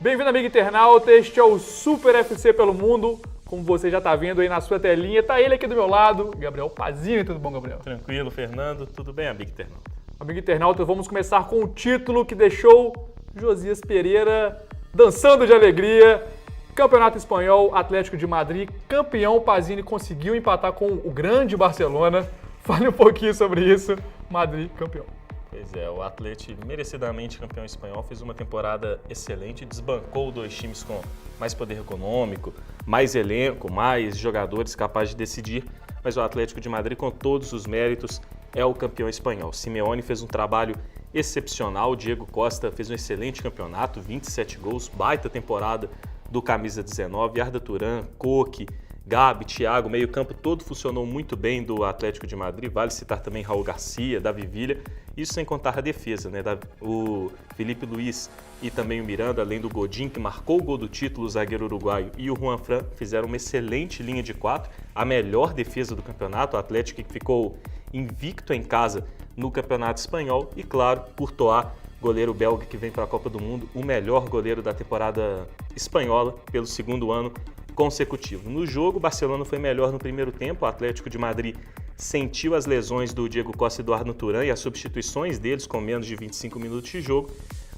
Bem-vindo, amigo internauta, este é o Super FC pelo Mundo. Como você já está vendo aí na sua telinha, tá ele aqui do meu lado, Gabriel Pazini. Tudo bom, Gabriel? Tranquilo, Fernando. Tudo bem, amigo internauta? Amigo internauta, vamos começar com o título que deixou Josias Pereira dançando de alegria. Campeonato Espanhol, Atlético de Madrid, campeão. Pazini conseguiu empatar com o grande Barcelona. Fale um pouquinho sobre isso. Madrid, campeão. Pois é, o Atlético, merecidamente campeão espanhol, fez uma temporada excelente, desbancou dois times com mais poder econômico, mais elenco, mais jogadores capazes de decidir, mas o Atlético de Madrid, com todos os méritos, é o campeão espanhol. Simeone fez um trabalho excepcional, Diego Costa fez um excelente campeonato, 27 gols, baita temporada do camisa 19, Arda Turan, Coque, Gabi, Thiago, meio campo todo funcionou muito bem do Atlético de Madrid, vale citar também Raul Garcia, Davi Villa, isso sem contar a defesa, né? O Felipe Luiz e também o Miranda, além do Godin, que marcou o gol do título, o zagueiro uruguaio, e o Juan Fran fizeram uma excelente linha de quatro, a melhor defesa do campeonato, o Atlético que ficou invicto em casa no Campeonato Espanhol, e claro, Courtois, goleiro belga que vem para a Copa do Mundo, o melhor goleiro da temporada espanhola pelo segundo ano consecutivo. No jogo, o Barcelona foi melhor no primeiro tempo, o Atlético de Madrid sentiu as lesões do Diego Costa e do Arda Turan e as substituições deles com menos de 25 minutos de jogo,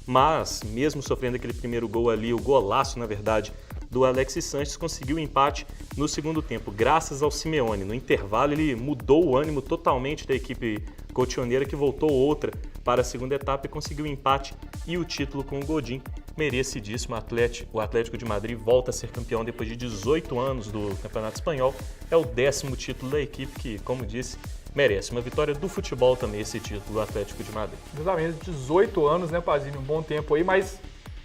mas mesmo sofrendo aquele primeiro gol ali, o golaço na verdade, do Alexis Sánchez, conseguiu o empate no segundo tempo, graças ao Simeone. No intervalo ele mudou o ânimo totalmente da equipe colchoneira, que voltou outra para a segunda etapa e conseguiu o empate e o título com o Godin. Merecidíssimo. O Atlético de Madrid volta a ser campeão depois de 18 anos do Campeonato Espanhol. É o 10º título da equipe que, como disse, merece. Uma vitória do futebol também esse título do Atlético de Madrid. Exatamente, 18 anos, né, Pazini? Um bom tempo aí, mas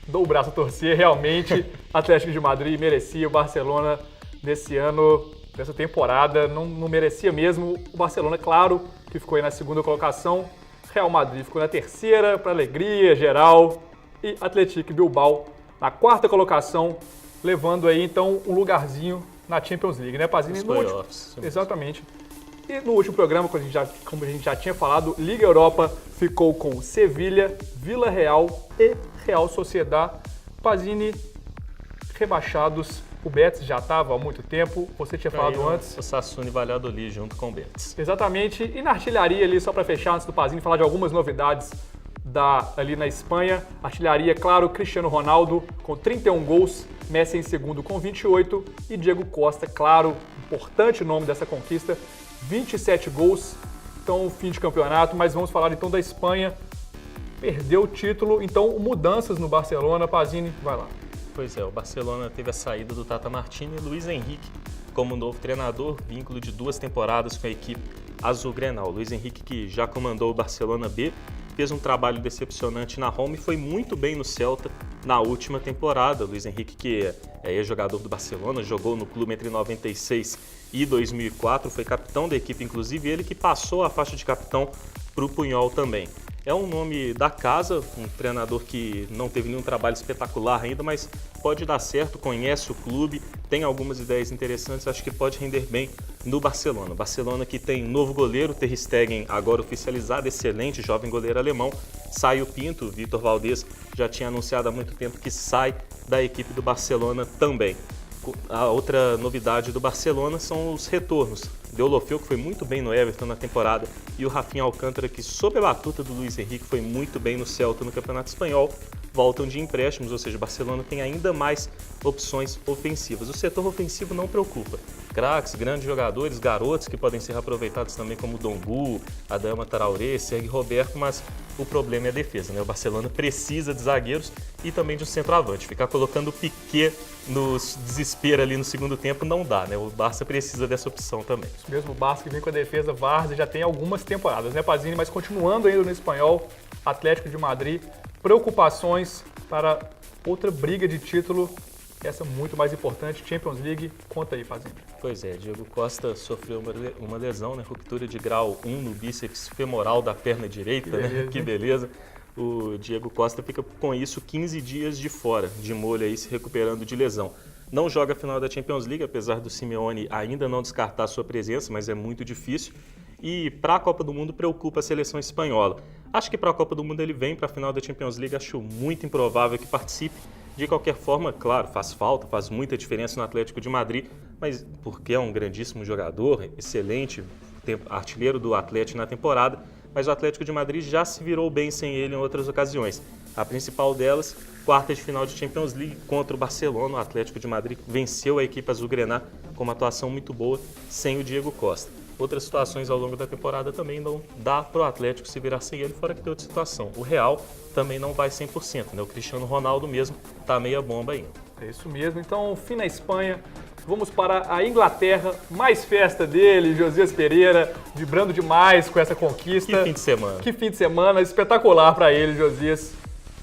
dou o braço a torcer. Realmente, Atlético de Madrid merecia. O Barcelona, nesse ano, nessa temporada, não merecia mesmo. O Barcelona, claro, que ficou aí na segunda colocação. Real Madrid ficou na terceira, para alegria geral. E Atlético Bilbao na quarta colocação, levando aí então um lugarzinho na Champions League, né, Pazini? Exatamente. E no último programa, como a gente já tinha falado, Liga Europa ficou com Sevilha, Vila Real e Real Sociedad. Pazini, rebaixados. O Betis já estava há muito tempo, você tinha falado antes. O Sassuolo e Valladolid junto com o Betis. Exatamente. E na artilharia ali, só para fechar, antes do Pazini falar de algumas novidades ali na Espanha, artilharia, claro, Cristiano Ronaldo com 31 gols, Messi em segundo com 28 e Diego Costa, claro, importante nome dessa conquista, 27 gols. Então, fim de campeonato, mas vamos falar então da Espanha. Perdeu o título, então mudanças no Barcelona. Pazini, vai lá. Pois é, o Barcelona teve a saída do Tata Martino e Luis Henrique como novo treinador, vínculo de 2 temporadas com a equipe azul-grenal. Luis Henrique, que já comandou o Barcelona B, fez um trabalho decepcionante na Roma e foi muito bem no Celta na última temporada. Luis Henrique, que é ex-jogador do Barcelona, jogou no clube entre 96 e 2004, foi capitão da equipe, inclusive ele que passou a faixa de capitão para o Puyol também. É um nome da casa, um treinador que não teve nenhum trabalho espetacular ainda, mas pode dar certo, conhece o clube, tem algumas ideias interessantes, acho que pode render bem no Barcelona. Barcelona que tem novo goleiro, Ter Stegen agora oficializado, excelente, jovem goleiro alemão. Sai o Pinto, o Vítor Valdés já tinha anunciado há muito tempo que sai da equipe do Barcelona também. A outra novidade do Barcelona são os retornos. Deulofeu, que foi muito bem no Everton na temporada, e o Rafinha Alcântara, que sob a batuta do Luis Henrique foi muito bem no Celta no Campeonato Espanhol, voltam de empréstimos, ou seja, o Barcelona tem ainda mais opções ofensivas. O setor ofensivo não preocupa. Craques, grandes jogadores, garotos que podem ser aproveitados também como Dongu, Adama Traoré, Sergi Roberto, mas o problema é a defesa, né? O Barcelona precisa de zagueiros e também de um centroavante. Ficar colocando o Piqué no desespero ali no segundo tempo não dá, né? O Barça precisa dessa opção também. Isso mesmo, o Barça que vem com a defesa várzea já tem algumas temporadas, né, Pazini? Mas continuando ainda no espanhol, Atlético de Madrid, preocupações para outra briga de título, essa muito mais importante, Champions League. Conta aí, Pazini. Pois é, Diego Costa sofreu uma lesão, né? Ruptura de grau 1 no bíceps femoral da perna direita, né? Que beleza. O Diego Costa fica com isso 15 dias de fora, de molho aí, se recuperando de lesão. Não joga a final da Champions League, apesar do Simeone ainda não descartar sua presença, mas é muito difícil. E para a Copa do Mundo preocupa a seleção espanhola. Acho que para a Copa do Mundo ele vem para a final da Champions League, acho muito improvável que participe. De qualquer forma, claro, faz falta, faz muita diferença no Atlético de Madrid, mas porque é um grandíssimo jogador, excelente, artilheiro do Atlético na temporada, mas o Atlético de Madrid já se virou bem sem ele em outras ocasiões. A principal delas, quarta de final de Champions League contra o Barcelona. O Atlético de Madrid venceu a equipe azulgrana com uma atuação muito boa sem o Diego Costa. Outras situações ao longo da temporada também não dá para o Atlético se virar sem ele, fora que tem outra situação. O Real também não vai 100%, né? O Cristiano Ronaldo mesmo tá meia bomba ainda. É isso mesmo. Então, fim na Espanha. Vamos para a Inglaterra, mais festa dele, Josias Pereira, vibrando demais com essa conquista. Que fim de semana. Que fim de semana espetacular para ele, Josias.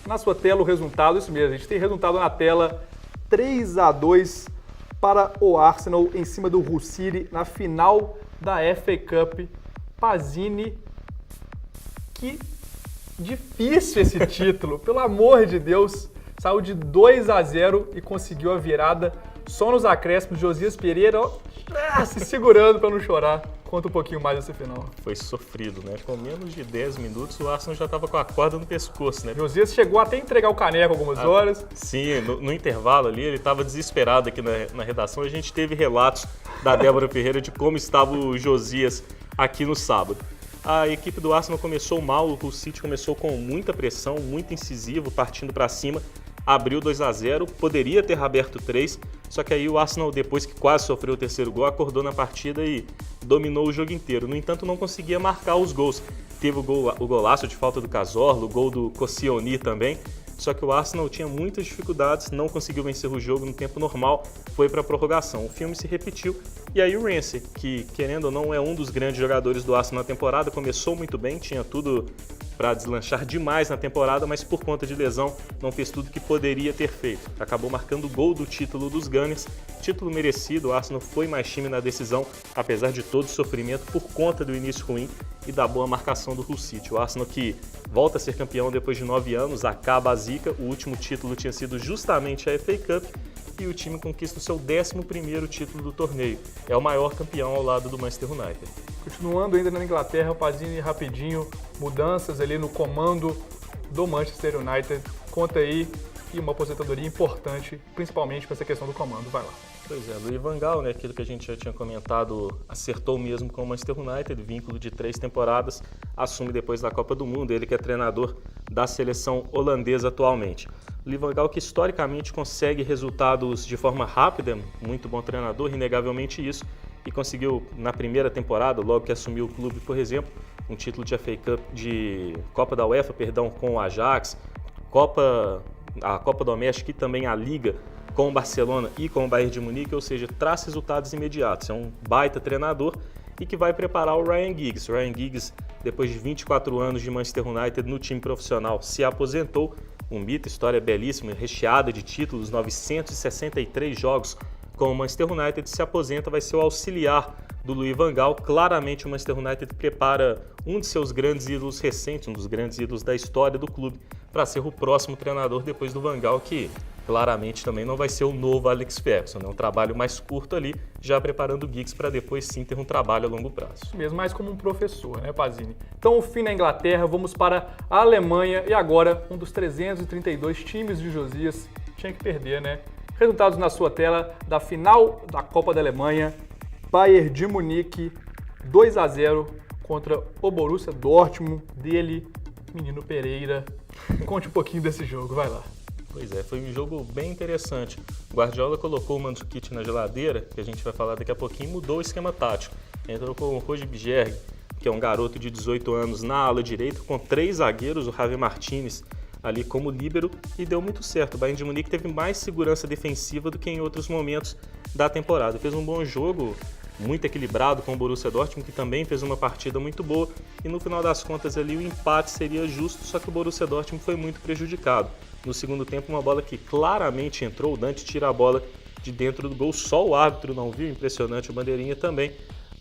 Na sua tela o resultado, isso mesmo, a gente tem resultado na tela, 3-2 para o Arsenal em cima do Hull City na final da FA Cup. Pazini, que difícil esse título, pelo amor de Deus. Saiu de 2-0 e conseguiu a virada só nos acréscimos. Josias Pereira, ó, se segurando para não chorar. Conta um pouquinho mais desse final. Foi sofrido, né? Com menos de 10 minutos, o Arsenal já estava com a corda no pescoço, né? Josias chegou até a entregar o caneco algumas horas. Sim, no intervalo ali, ele estava desesperado aqui na redação. A gente teve relatos da Débora Ferreira de como estava o Josias aqui no sábado. A equipe do Arsenal começou mal, o Hull City começou com muita pressão, muito incisivo, partindo para cima. Abriu 2-0, poderia ter aberto 3, só que aí o Arsenal, depois que quase sofreu o terceiro gol, acordou na partida e dominou o jogo inteiro. No entanto, não conseguia marcar os gols. Teve o golaço de falta do Cazorla, o gol do Koscielny também, só que o Arsenal tinha muitas dificuldades, não conseguiu vencer o jogo no tempo normal, foi para a prorrogação. O filme se repetiu e aí o Ramsey, que querendo ou não é um dos grandes jogadores do Arsenal na temporada, começou muito bem, tinha tudo para deslanchar demais na temporada, mas por conta de lesão não fez tudo que poderia ter feito. Acabou marcando o gol do título dos Gunners, título merecido. O Arsenal foi mais time na decisão, apesar de todo o sofrimento por conta do início ruim e da boa marcação do Hull City. O Arsenal, que volta a ser campeão depois de 9 anos, acaba a zica. O último título tinha sido justamente a FA Cup e o time conquista o seu 11º título do torneio. É o maior campeão ao lado do Manchester United. Continuando ainda na Inglaterra, Pazini, rapidinho, mudanças ali no comando do Manchester United. Conta aí, e uma aposentadoria importante, principalmente para essa questão do comando. Vai lá. Pois é, Louis van Gaal, né, aquilo que a gente já tinha comentado, acertou mesmo com o Manchester United, vínculo de 3 temporadas, assume depois da Copa do Mundo, ele que é treinador da seleção holandesa atualmente. Louis van Gaal, que historicamente consegue resultados de forma rápida, muito bom treinador, inegavelmente isso, e conseguiu na primeira temporada, logo que assumiu o clube, por exemplo, um título de FA Cup, de Copa da UEFA, com o Ajax, a Copa Doméstica e também a Liga com o Barcelona e com o Bayern de Munique, ou seja, traz resultados imediatos. É um baita treinador e que vai preparar o Ryan Giggs. O Ryan Giggs, depois de 24 anos de Manchester United no time profissional, se aposentou. Um mito, história belíssima, recheada de títulos, 963 jogos com o Manchester United, se aposenta, vai ser o auxiliar do Louis van Gaal. Claramente o Manchester United prepara um de seus grandes ídolos recentes, um dos grandes ídolos da história do clube, para ser o próximo treinador depois do van Gaal, que claramente também não vai ser o novo Alex Ferguson, né? Um trabalho mais curto ali, já preparando o Giggs para depois sim ter um trabalho a longo prazo. Isso mesmo, mais como um professor, né, Pazini? Então, o fim na Inglaterra, vamos para a Alemanha e agora um dos 332 times de Josias tinha que perder, né? Resultados na sua tela da final da Copa da Alemanha, Bayern de Munique 2-0 contra o Borussia Dortmund, dele, menino Pereira. Conte um pouquinho desse jogo, vai lá. Pois é, foi um jogo bem interessante. O Guardiola colocou o Mandzukic na geladeira, que a gente vai falar daqui a pouquinho, mudou o esquema tático. Entrou com o Roger Bjerg, que é um garoto de 18 anos, na ala direita, com 3 zagueiros, o Javi Martinez ali como líbero, e deu muito certo. O Bayern de Munique teve mais segurança defensiva do que em outros momentos da temporada. Fez um bom jogo, muito equilibrado com o Borussia Dortmund, que também fez uma partida muito boa, e no final das contas ali o empate seria justo, só que o Borussia Dortmund foi muito prejudicado. No segundo tempo, uma bola que claramente entrou, o Dante tira a bola de dentro do gol, só o árbitro não viu, impressionante, o bandeirinha também.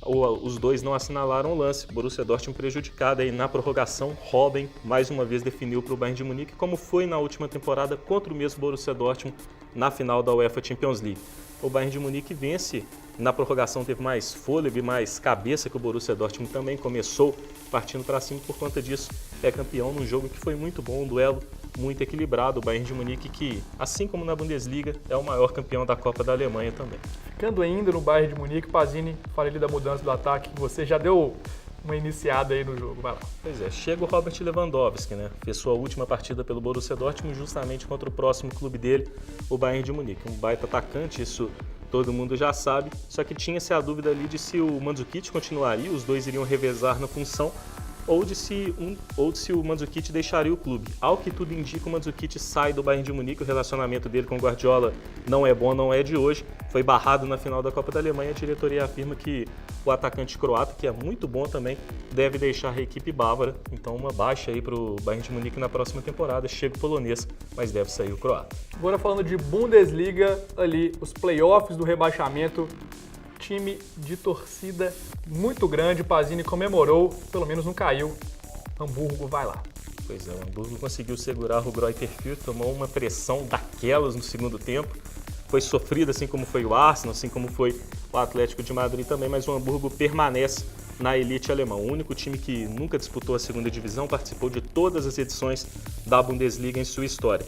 Os dois não assinalaram o lance, Borussia Dortmund prejudicado aí na prorrogação. Robben mais uma vez definiu para o Bayern de Munique, como foi na última temporada contra o mesmo Borussia Dortmund na final da UEFA Champions League. o Bayern de Munique vence. Na prorrogação teve mais fôlego e mais cabeça que o Borussia Dortmund também começou partindo para cima, por conta disso é campeão num jogo que foi muito bom, um duelo muito equilibrado. O Bayern de Munique que, assim como na Bundesliga, é o maior campeão da Copa da Alemanha também. Ficando ainda no Bayern de Munique, Pazini, fala ali da mudança do ataque, você já deu uma iniciada aí no jogo, vai lá. Pois é, chega o Robert Lewandowski, né? Fez sua última partida pelo Borussia Dortmund justamente contra o próximo clube dele, o Bayern de Munique. Um baita atacante, isso todo mundo já sabe, só que tinha-se a dúvida ali de se o Mandzukic continuaria, os dois iriam revezar na função, ou de se o Mandzukic deixaria o clube. Ao que tudo indica, o Mandzukic sai do Bayern de Munique, o relacionamento dele com o Guardiola não é bom, não é de hoje, foi barrado na final da Copa da Alemanha. A diretoria afirma que o atacante croata, que é muito bom também, deve deixar a equipe bávara, então uma baixa aí para o Bayern de Munique na próxima temporada. Chega o polonês, mas deve sair o croata. Agora falando de Bundesliga, ali os playoffs do rebaixamento, time de torcida muito grande, Pazini comemorou, pelo menos não caiu. Hamburgo vai lá. Pois é, o Hamburgo conseguiu segurar o Greuther Fürth, tomou uma pressão daquelas no segundo tempo. Foi sofrido, assim como foi o Arsenal, assim como foi o Atlético de Madrid também, mas o Hamburgo permanece na elite alemã. O único time que nunca disputou a segunda divisão, participou de todas as edições da Bundesliga em sua história.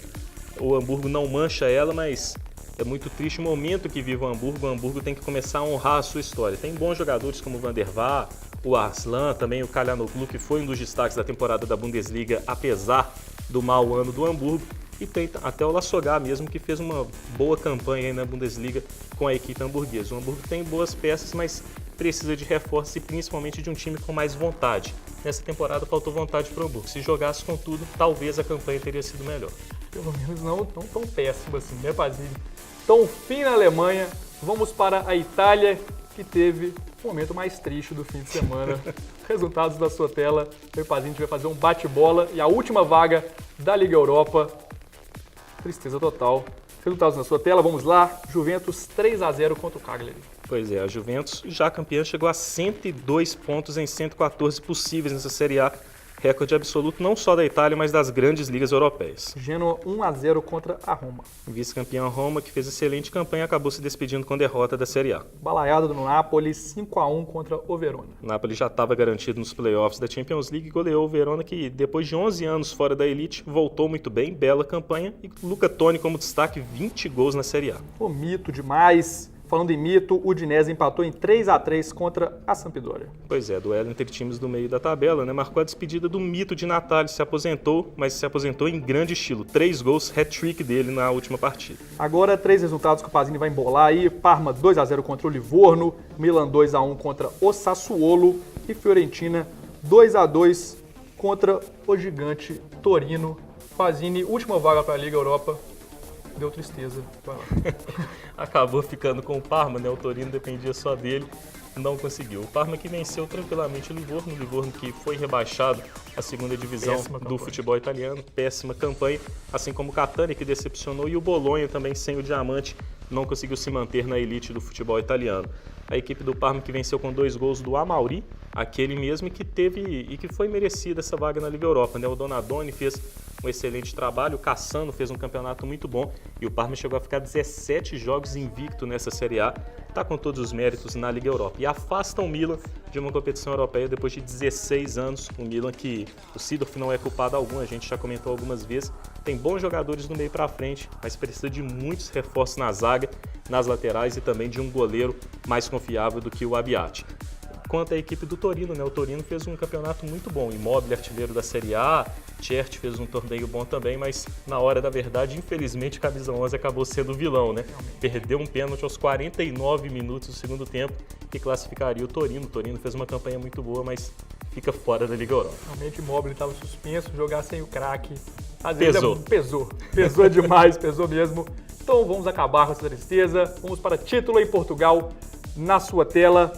O Hamburgo não mancha ela, mas é muito triste o momento que vive o Hamburgo. O Hamburgo tem que começar a honrar a sua história. Tem bons jogadores como o Van der Vaart, o Arslan, também o Calhanoglu, que foi um dos destaques da temporada da Bundesliga, apesar do mau ano do Hamburgo. E tem até o Lasogga mesmo, que fez uma boa campanha aí na Bundesliga com a equipe hamburguesa. O Hamburgo tem boas peças, mas precisa de reforço e principalmente de um time com mais vontade. Nessa temporada faltou vontade para o Hamburgo. Se jogasse com tudo, talvez a campanha teria sido melhor. Pelo menos não tão péssimo assim, né, Pazini? Então, fim na Alemanha, vamos para a Itália, que teve o momento mais triste do fim de semana. Resultados da sua tela. O Pazini vai fazer um bate-bola e a última vaga da Liga Europa. Tristeza total. Resultados na sua tela, vamos lá. Juventus 3-0 contra o Cagliari. Pois é, a Juventus, já campeã, chegou a 102 pontos em 114 possíveis nessa Série A. Recorde absoluto não só da Itália, mas das grandes ligas europeias. Genoa 1-0 contra a Roma. Vice-campeão Roma, que fez excelente campanha, acabou se despedindo com derrota da Série A. Balaiada do Napoli 5-1 contra o Verona. O Napoli já estava garantido nos playoffs da Champions League e goleou o Verona, que depois de 11 anos fora da elite, voltou muito bem, bela campanha. E Luca Toni como destaque, 20 gols na Série A. O mito demais. Falando em mito, o Udinese empatou em 3-3 contra a Sampdoria. Pois é, duelo entre times do meio da tabela, né? Marcou a despedida do mito de Natali, se aposentou, mas se aposentou em grande estilo. 3 gols, hat-trick dele na última partida. Agora, 3 resultados que o Pazini vai embolar aí. Parma 2-0 contra o Livorno, Milan 2-1 contra o Sassuolo e Fiorentina 2-2 contra o gigante Torino. Pazini, última vaga para a Liga Europa. Deu tristeza. Vai lá. Acabou ficando com o Parma, né? O Torino dependia só dele, não conseguiu. O Parma que venceu tranquilamente o Livorno que foi rebaixado à segunda divisão do futebol italiano. Péssima campanha, assim como o Catania, que decepcionou, e o Bolonha também, sem o diamante, não conseguiu se manter na elite do futebol italiano. A equipe do Parma que venceu com 2 gols do Amauri, aquele mesmo que teve e que foi merecida essa vaga na Liga Europa, né? O Donadoni fez um excelente trabalho, o Cassano fez um campeonato muito bom e o Parma chegou a ficar 17 jogos invicto nessa Série A, está com todos os méritos na Liga Europa. E afasta o Milan de uma competição europeia depois de 16 anos. O Milan que o Seedorf não é culpado algum, a gente já comentou algumas vezes, tem bons jogadores do meio para frente, mas precisa de muitos reforços na zaga, nas laterais e também de um goleiro mais confiável do que o Abbiati. Quanto à equipe do Torino, né? O Torino fez um campeonato muito bom, Immobile artilheiro da Série A, Certi fez um torneio bom também, mas na hora da verdade, infelizmente, Camisa 11 acabou sendo o vilão, né? Perdeu um pênalti aos 49 minutos do segundo tempo, que classificaria o Torino. O Torino fez uma campanha muito boa, mas fica fora da Liga Europa. Realmente o Immobile estava suspenso, jogar sem o craque. Pesou demais, pesou mesmo. Então vamos acabar com essa tristeza. Vamos para título em Portugal na sua tela.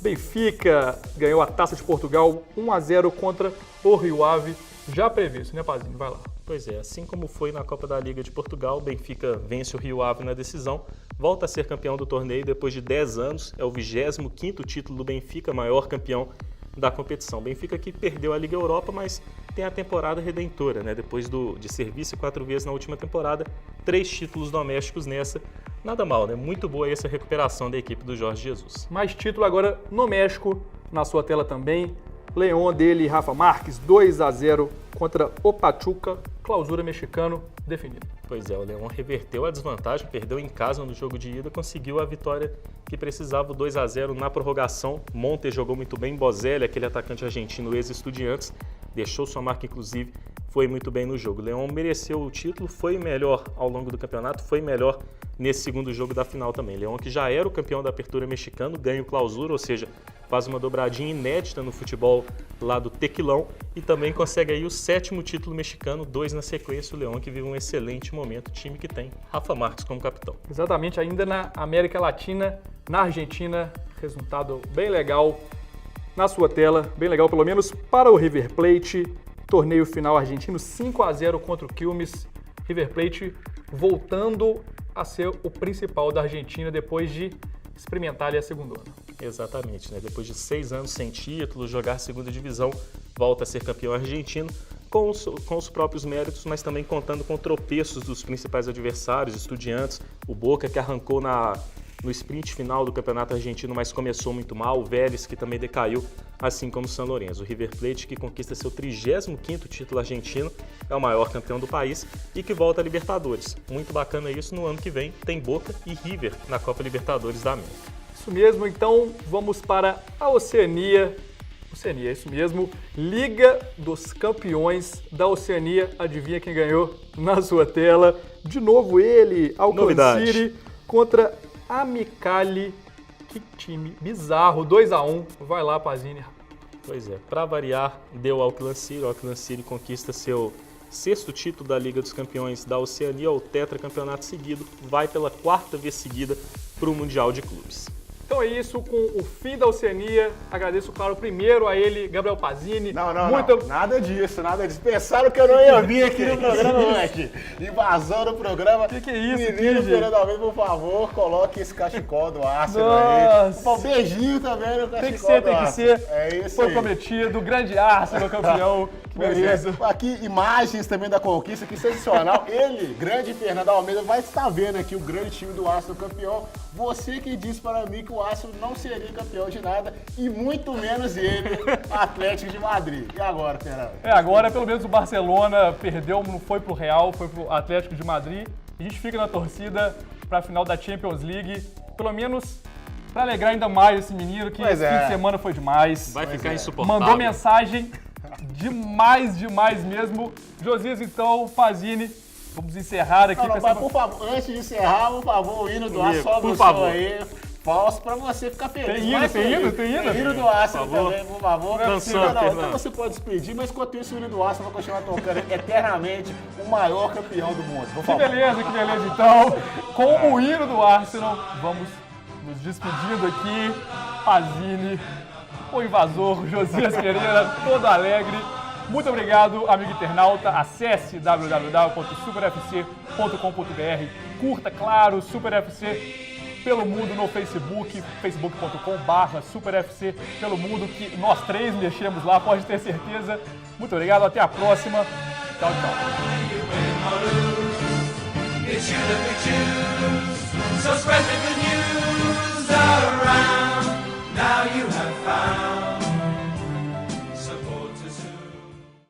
Benfica ganhou a Taça de Portugal 1-0 contra o Rio Ave. Já previsto, né, Pazini? Vai lá. Pois é, assim como foi na Copa da Liga de Portugal, o Benfica vence o Rio Ave na decisão, volta a ser campeão do torneio depois de 10 anos, é o 25º título do Benfica, maior campeão da competição. Benfica que perdeu a Liga Europa, mas tem a temporada redentora, né? Depois de ser vice 4 vezes na última temporada, 3 títulos domésticos nessa. Nada mal, né? Muito boa essa recuperação da equipe do Jorge Jesus. Mais título agora no México, na sua tela também. León dele e Rafa Marques, 2-0 contra o Pachuca, clausura mexicano definido. Pois é, o León reverteu a desvantagem, perdeu em casa no jogo de ida, conseguiu a vitória que precisava, o 2-0 na prorrogação. Montes jogou muito bem, Bozelli, aquele atacante argentino ex-Estudiantes, deixou sua marca inclusive, foi muito bem no jogo. O León mereceu o título, foi melhor ao longo do campeonato, foi melhor nesse segundo jogo da final também. León, que já era o campeão da Apertura mexicano, ganha o clausura, ou seja, faz uma dobradinha inédita no futebol lá do Tequilão e também consegue aí o 7º título mexicano, 2 na sequência. O León que vive um excelente momento, time que tem Rafa Marques como capitão. Exatamente, ainda na América Latina, na Argentina, resultado bem legal na sua tela, bem legal pelo menos para o River Plate. Torneio final argentino 5-0 contra o Quilmes. River Plate voltando a ser o principal da Argentina depois de experimentar ali a segunda ano. Exatamente, né? Depois de 6 anos sem título, jogar segunda divisão, volta a ser campeão argentino com os próprios méritos, mas também contando com tropeços dos principais adversários, Estudiantes, o Boca que arrancou no sprint final do campeonato argentino, mas começou muito mal, o Vélez que também decaiu, assim como o San Lorenzo. O River Plate que conquista seu 35º título argentino, é o maior campeão do país e que volta a Libertadores. Muito bacana isso, no ano que vem tem Boca e River na Copa Libertadores da América. Isso mesmo, então vamos para a Oceania. Oceania, isso mesmo. Liga dos Campeões da Oceania. Adivinha quem ganhou na sua tela? De novo ele, Auckland City contra Amicali. Que time bizarro, 2-1. Vai lá, Pazini. Pois é, para variar, deu Auckland City. O Auckland City conquista seu 6º título da Liga dos Campeões da Oceania, o tetracampeonato seguido, vai pela 4ª vez seguida para o Mundial de Clubes. Então é isso, com o fim da Oceania, agradeço, claro, primeiro a ele, Gabriel Pazini. Não, nada disso. Pensaram que eu não ia vir aqui no programa hoje. Invasão no programa. Que é isso, Menino Fernando Almeida, por favor, coloque esse cachecol do Arsenal aí. Um beijinho também no cachecol do Arsenal. É isso. Foi prometido, grande Arsenal, campeão. Que beleza. Aqui, imagens também da conquista, que sensacional. Ele, grande Fernando Almeida, vai estar vendo aqui o grande time do Arsenal campeão. Você que disse para mim que o Arsenal não seria campeão de nada, e muito menos ele, Atlético de Madrid. E agora, Fernando? Agora pelo menos o Barcelona perdeu, não foi pro Real, foi pro Atlético de Madrid. A gente fica na torcida para a final da Champions League, pelo menos para alegrar ainda mais esse menino, que esse fim de semana foi demais. Vai ficar insuportável. Mandou mensagem demais mesmo. Josias, então, Pazini, vamos encerrar aqui. Mas, por favor, antes de encerrar, por favor, o hino do Arsenal, só por você favor. Aí. Falso pra você ficar feliz. Tem hino? Tem hino do Arsenal também, por favor. Não, então você pode despedir, mas enquanto isso o hino do Arsenal vai continuar tocando eternamente o maior campeão do mundo. Por favor. Que beleza. Então, com o hino do Arsenal, vamos nos despedindo aqui. Pazini, o invasor, Josias Pereira, todo alegre. Muito obrigado, amigo internauta. Acesse www.superfc.com.br. Curta, claro, SuperFC pelo mundo no Facebook, facebook.com/SuperFC pelo mundo, que nós 3 mexemos lá, pode ter certeza. Muito obrigado, até a próxima. Tchau. It's you that we choose, so spread the good news around. Now you have